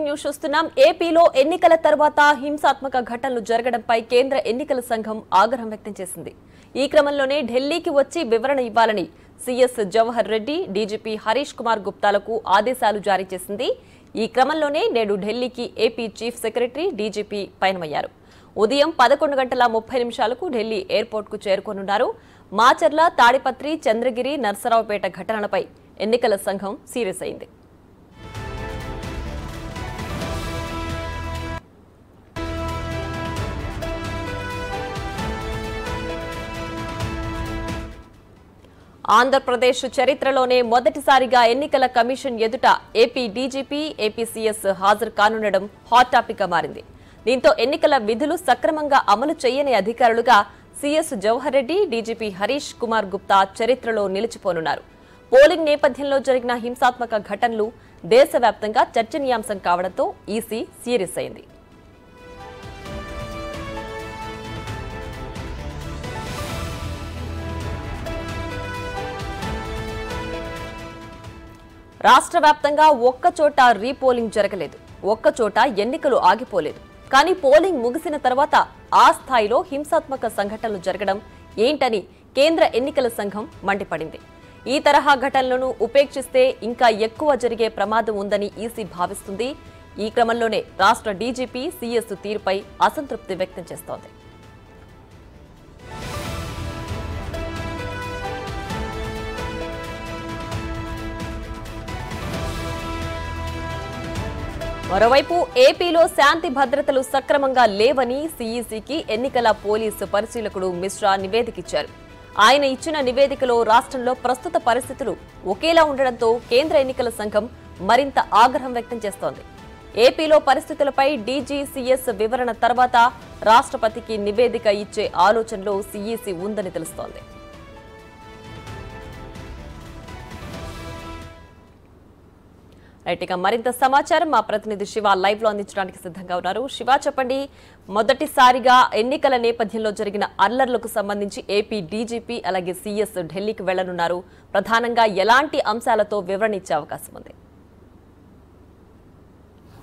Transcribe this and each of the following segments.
Breaking news చూస్తున్నాం. ఏపీలో ఎన్నికల తర్వాత హింసాత్మక ఘటనలు జరగడంపై కేంద్ర ఎన్నికల సంఘం ఆగ్రహం వ్యక్తం చేసింది. ఈ క్రమంలోనే ఢిల్లీకి వచ్చి వివరణ ఇవ్వాలని సీఎస్ జవహర్ రెడ్డి, డీజీపీ హరీష్ కుమార్ గుప్తాలకు ఆదేశాలు జారీ చేసింది. ఈ క్రమంలోనే నేడు ఢిల్లీకి ఏపీ చీఫ్ సెక్రటరీ, డీజీపీ పయనమయ్యారు. ఉదయం 11:30 ఢిల్లీ ఎయిర్పోర్ట్కు చేరుకోనున్నారు. మాచర్ల, తాడిపత్రి, చంద్రగిరి, నర్సరావుపేట ఘటనలపై ఎన్నికల సంఘం సీరియస్ అయింది. ఆంధ్రప్రదేశ్ చరిత్రలోనే మొదటిసారిగా ఎన్నికల కమిషన్ ఎదుట ఏపీ డీజీపీ, ఏపీ సీఎస్ హాజరు కానుండడం హాట్ టాపిక్ గా మారింది. దీంతో ఎన్నికల విధులు సక్రమంగా అమలు చేయని అధికారులుగా సీఎస్ జవహర్ రెడ్డి, డీజీపీ హరీష్ కుమార్ గుప్తా చరిత్రలో నిలిచిపోనున్నారు. పోలింగ్ నేపథ్యంలో జరిగిన హింసాత్మక ఘటనలు దేశవ్యాప్తంగా చర్చనీయాంశం కావడంతో ఈసీ సీరియస్ అయింది. రాష్ట్ర వ్యాప్తంగా ఒక్కచోట రీపోలింగ్ జరగలేదు, ఒక్కచోట ఎన్నికలు ఆగిపోలేదు. కానీ పోలింగ్ ముగిసిన తర్వాత ఆ స్థాయిలో హింసాత్మక సంఘటనలు జరగడం ఏంటని కేంద్ర ఎన్నికల సంఘం మండిపడింది. ఈ తరహా ఘటనలను ఉపేక్షిస్తే ఇంకా ఎక్కువ జరిగే ప్రమాదం ఉందని ఈసీ భావిస్తుంది. ఈ క్రమంలోనే రాష్ట్ర డీజీపీ, సీఎస్ తీరుపై అసంతృప్తి వ్యక్తం చేస్తోంది. మరోవైపు ఏపీలో శాంతి భద్రతలు సక్రమంగా లేవని సీఈసీకి ఎన్నికల పోలీసు పరిశీలకుడు మిశ్రా నివేదికిచ్చారు. ఆయన ఇచ్చిన నివేదికలో రాష్ట్రంలో ప్రస్తుత పరిస్థితులు ఒకేలా ఉండడంతో కేంద్ర ఎన్నికల సంఘం మరింత ఆగ్రహం వ్యక్తం చేస్తోంది. ఏపీలో పరిస్థితులపై డీజీ, సీఎస్ వివరణ తర్వాత రాష్ట్రపతికి నివేదిక ఇచ్చే ఆలోచనలో సీఈసీ ఉందని తెలుస్తోంది. రైట్గా మరింత సమాచారం మా ప్రతినిధి శివ లైవ్ లో అందించడానికి సిద్ధంగా ఉన్నారు. శివ, చెప్పండి, మొదటిసారిగా ఎన్నికల నేపథ్యంలో జరిగిన అల్లర్లకు సంబంధించి ఏపీ డీజీపీ అలాగే సీఎస్ ఢిల్లీకి వెళ్లనున్నారు. ప్రధానంగా ఎలాంటి అంశాలతో వివరణ ఇచ్చే అవకాశం ఉంది?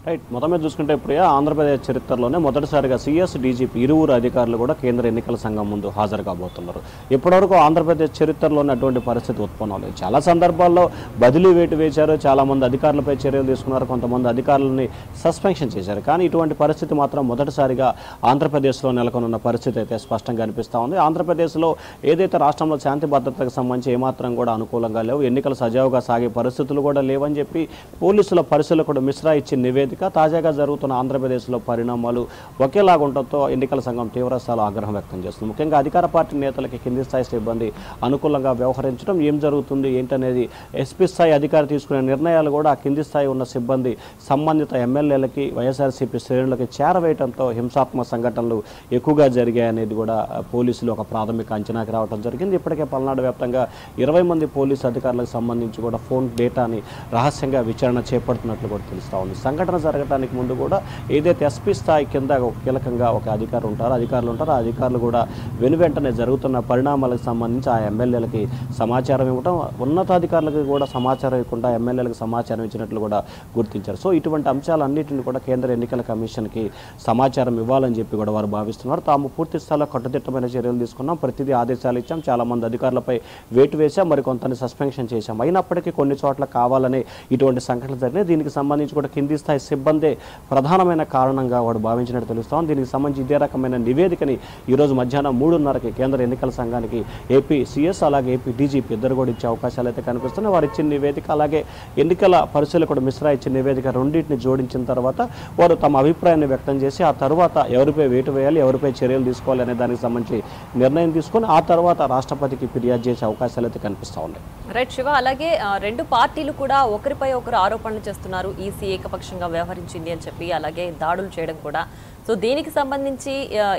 రైట్, మొత్తం మీద చూసుకుంటే ప్రియ, ఆంధ్రప్రదేశ్ చరిత్రలోనే మొదటిసారిగా సీఎస్, డీజీపీ ఇరువురు అధికారులు కూడా కేంద్ర ఎన్నికల సంఘం ముందు హాజరు కాబోతున్నారు. ఇప్పటివరకు ఆంధ్రప్రదేశ్ చరిత్రలోనే అటువంటి పరిస్థితి ఉత్పన్నం లేదు. చాలా సందర్భాల్లో బదిలీ వేటు వేశారు, చాలామంది అధికారులపై చర్యలు తీసుకున్నారు, కొంతమంది అధికారులని సస్పెన్షన్ చేశారు. కానీ ఇటువంటి పరిస్థితి మాత్రం మొదటిసారిగా ఆంధ్రప్రదేశ్లో నెలకొన్న పరిస్థితి అయితే స్పష్టంగా అనిపిస్తూ ఉంది. ఆంధ్రప్రదేశ్లో ఏదైతే రాష్ట్రంలో శాంతి భద్రతకు సంబంధించి ఏమాత్రం కూడా అనుకూలంగా లేవు, ఎన్నికలు సజావుగా సాగే పరిస్థితులు కూడా లేవని చెప్పి పోలీసుల పరిశీలకుడు మిశ్రా ఇచ్చిన నివేదిక తాజాగా జరుగుతున్న ఆంధ్రప్రదేశ్లో పరిణామాలు ఒకేలాగా ఉండటంతో ఎన్నికల సంఘం తీవ్రస్థాయిలో ఆగ్రహం వ్యక్తం చేస్తుంది. ముఖ్యంగా అధికార పార్టీ నేతలకి కింది స్థాయి సిబ్బంది అనుకూలంగా వ్యవహరించడం, ఏం జరుగుతుంది ఏంటనేది ఎస్పీ స్థాయి అధికారి తీసుకునే నిర్ణయాలు కూడా ఆ కింది స్థాయి ఉన్న సిబ్బంది సంబంధిత ఎమ్మెల్యేలకి, వైఎస్ఆర్సీపీ శ్రేణులకి చేరవేయడంతో హింసాత్మక సంఘటనలు ఎక్కువగా జరిగాయనేది కూడా పోలీసులు ఒక ప్రాథమిక అంచనాకి రావడం జరిగింది. ఇప్పటికే పల్నాడు వ్యాప్తంగా 20 మంది పోలీసు అధికారులకు సంబంధించి కూడా ఫోన్ డేటాని రహస్యంగా విచారణ చేపడుతున్నట్లు కూడా తెలుస్తూ ఉంది. సంఘటన జరగడానికి ముందు కూడా ఏదైతే ఎస్పీ స్థాయి కింద కీలకంగా ఒక అధికారులు ఉంటారో ఆ అధికారులు కూడా వెనువెంటనే జరుగుతున్న పరిణామాలకు సంబంధించి ఆ ఎమ్మెల్యేలకి సమాచారం ఇవ్వడం, ఉన్నతాధికారులకు కూడా సమాచారం ఇవ్వకుండా ఎమ్మెల్యేలకు సమాచారం ఇచ్చినట్లు కూడా గుర్తించారు. సో ఇటువంటి అంశాలన్నింటినీ కూడా కేంద్ర ఎన్నికల కమిషన్కి సమాచారం ఇవ్వాలని చెప్పి కూడా వారు భావిస్తున్నారు. తాము పూర్తి స్థాయిలో కట్టుదిట్టమైన చర్యలు తీసుకున్నాం, ప్రతిదీ ఆదేశాలు ఇచ్చాం, చాలామంది అధికారులపై వేటు వేశాం, మరికొంతని సస్పెన్షన్ చేశాం. అయినప్పటికీ కొన్ని చోట్ల కావాలనే ఇటువంటి సంఘటనలు జరిగినాయి. దీనికి సంబంధించి కూడా కింది స్థాయి సిబ్బందే ప్రధానమైన కారణంగా వాడు భావించినట్టు తెలుస్తాం. దీనికి సంబంధించి ఇదే రకమైన నివేదికని ఈరోజు మధ్యాహ్నం 3:30కి కేంద్ర ఎన్నికల సంఘానికి ఏపీ సీఎస్ అలాగే ఏపీ డీజీపీ ఇద్దరు కూడా ఇచ్చే అవకాశాలు అయితే కనిపిస్తున్నాయి. వారు ఇచ్చిన నివేదిక అలాగే ఎన్నికల పరిశీలకుడు మిశ్రా ఇచ్చిన నివేదిక రెండింటిని జోడించిన తర్వాత వారు తమ అభిప్రాయాన్ని వ్యక్తం చేసి ఆ తర్వాత ఎవరిపై వేటు వేయాలి, ఎవరిపై చర్యలు తీసుకోవాలి అనే దానికి సంబంధించి నిర్ణయం తీసుకొని ఆ తర్వాత రాష్ట్రపతికి ఫిర్యాదు చేసే అవకాశాలు అయితే కనిపిస్తూ ఉన్నాయి. రైట్ శివ, అలాగే రెండు పార్టీలు కూడా ఒకరిపై ఒకరు ఆరోపణలు చేస్తున్నారు. ఈసీ ఏకపక్షంగా వ్యవహరించింది అని చెప్పి, అలాగే దాడులు చేయడం కూడా. సో దీనికి సంబంధించి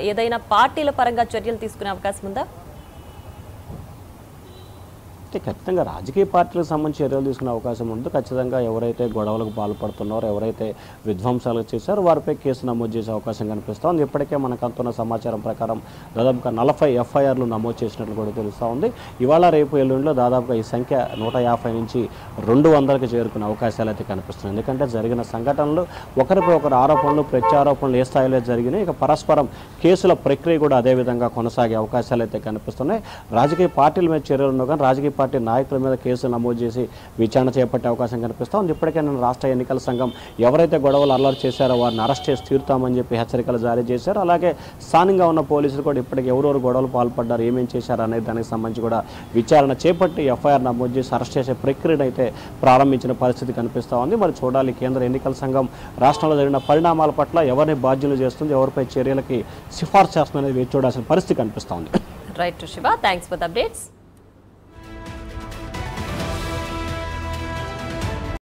ఏదైనా పార్టీల పరంగా చర్యలు తీసుకునే అవకాశం ఉందా? అయితే ఖచ్చితంగా రాజకీయ పార్టీలకు సంబంధించి చర్యలు తీసుకునే అవకాశం ఉంది. ఖచ్చితంగా ఎవరైతే గొడవలకు పాల్పడుతున్నారో, ఎవరైతే విధ్వంసాలు చేశారో వారిపై కేసు నమోదు చేసే అవకాశం కనిపిస్తూ ఉంది. ఇప్పటికే మనకు అందుతున్న సమాచారం ప్రకారం దాదాపుగా 40 ఎఫ్ఐఆర్లు నమోదు చేసినట్లు కూడా తెలుస్తూ ఉంది. ఇవాళ రేపు ఎల్లుండిలో దాదాపుగా ఈ సంఖ్య 150 నుంచి 200కి చేరుకునే అవకాశాలు అయితే కనిపిస్తున్నాయి. ఎందుకంటే జరిగిన సంఘటనలు ఒకరిపై ఒకరు ఆరోపణలు ప్రత్యారోపణలు ఏ స్థాయిలో జరిగినాయి, ఇక పరస్పరం కేసుల ప్రక్రియ కూడా అదేవిధంగా కొనసాగే అవకాశాలు అయితే కనిపిస్తున్నాయి. రాజకీయ పార్టీల మీద చర్యలు ఉన్నా కానీ రాజకీయ పార్టీ నాయకుల మీద కేసులు నమోదు చేసి విచారణ చేపట్టే అవకాశం కనిపిస్తూ ఉంది. ఇప్పటికే నేను రాష్ట్ర ఎన్నికల సంఘం ఎవరైతే గొడవలు అల్లరి చేశారో వారిని అరెస్ట్ చేసి తీరుతామని చెప్పి హెచ్చరికలు జారీ చేశారు. అలాగే స్థానికంగా ఉన్న పోలీసులు కూడా ఇప్పటికే ఎవరెవరు గొడవలు పాల్పడ్డారు, ఏమేం చేశారు అనేది దానికి సంబంధించి కూడా విచారణ చేపట్టి ఎఫ్ఐఆర్ నమోదు చేసి అరెస్ట్ చేసే ప్రక్రియను అయితే ప్రారంభించిన పరిస్థితి కనిపిస్తూ ఉంది. మరి చూడాలి కేంద్ర ఎన్నికల సంఘం రాష్ట్రంలో జరిగిన పరిణామాల పట్ల ఎవరిని బాధ్యులు చేస్తుంది, ఎవరిపై చర్యలకి సిఫార్సు చేస్తుంది అనేది వేచి చూడాల్సిన పరిస్థితి కనిపిస్తూ ఉంది. Right Shiva, thanks for the updates.